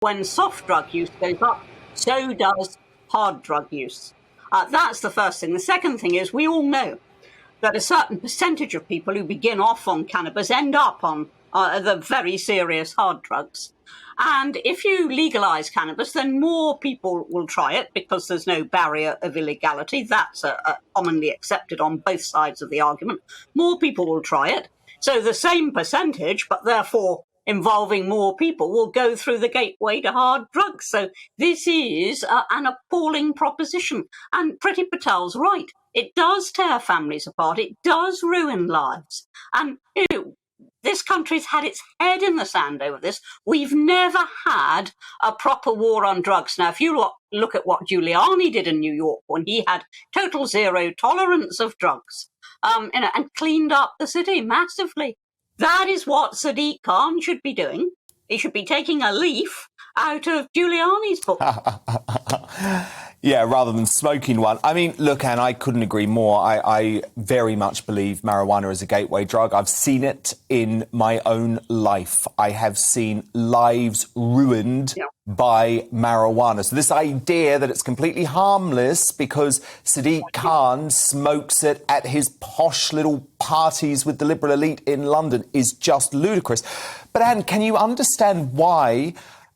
when soft drug use goes up, so does hard drug use. That's the first thing. The second thing is we all know that a certain percentage of people who begin off on cannabis end up on the very serious hard drugs. And if you legalize cannabis, then more people will try it because there's no barrier of illegality. That's commonly accepted on both sides of the argument. More people will try it. So the same percentage, but therefore involving more people, will go through the gateway to hard drugs. So this is an appalling proposition. And Priti Patel's right. It does tear families apart. It does ruin lives. And this country's had its head in the sand over this. We've never had a proper war on drugs. Now, if you look at what Giuliani did in New York when he had total zero tolerance of drugs, and cleaned up the city massively, that is what Sadiq Khan should be doing. He should be taking a leaf out of Giuliani's book. Yeah, rather than smoking one. I mean, look, Anne, I couldn't agree more. I very much believe marijuana is a gateway drug. I've seen it in my own life. I have seen lives ruined by marijuana. So this idea that it's completely harmless because Sadiq Khan smokes it at his posh little parties with the liberal elite in London is just ludicrous. But Anne, can you understand why,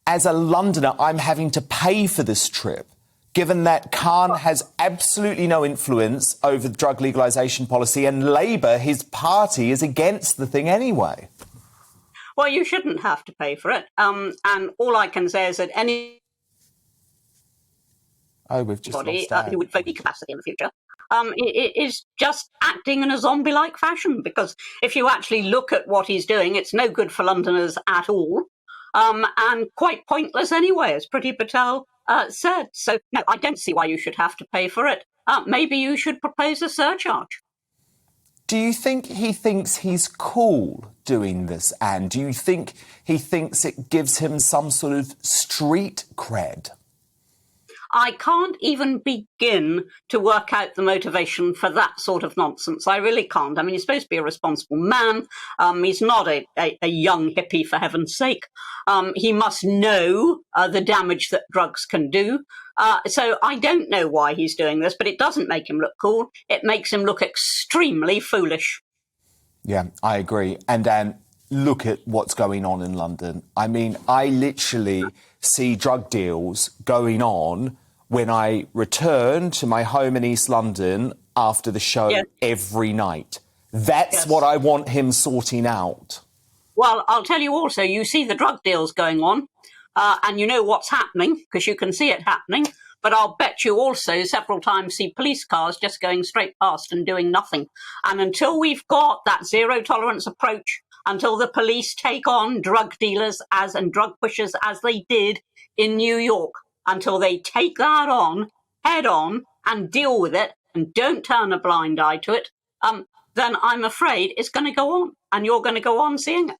as a Londoner, I'm having to pay for this trip, given that Khan has absolutely no influence over the drug legalisation policy and Labour, his party, is against the thing anyway? Well, you shouldn't have to pay for it. And all I can say is that anybody who would vote capacity in the future is just acting in a zombie-like fashion, because if you actually look at what he's doing, it's no good for Londoners at all, and quite pointless anyway, as Priti Patel said. So, no, I don't see why you should have to pay for it. Maybe you should propose a surcharge. Do you think he thinks he's cool doing this, Anne? Do you think he thinks it gives him some sort of street cred? I can't even begin to work out the motivation for that sort of nonsense. I really can't. I mean, he's supposed to be a responsible man. He's not a young hippie, for heaven's sake. He must know the damage that drugs can do. So I don't know why he's doing this, but it doesn't make him look cool. It makes him look extremely foolish. Yeah, I agree. And look at what's going on in London. I mean, I literally see drug deals going on when I return to my home in East London after the show every night. That's what I want him sorting out. Well, I'll tell you also, you see the drug deals going on, and you know what's happening, because you can see it happening. But I'll bet you also several times see police cars just going straight past and doing nothing. And until we've got that zero tolerance approach, until the police take on drug dealers and drug pushers as they did in New York, until they take that on, head on, and deal with it, and don't turn a blind eye to it, then I'm afraid it's going to go on, and you're going to go on seeing it.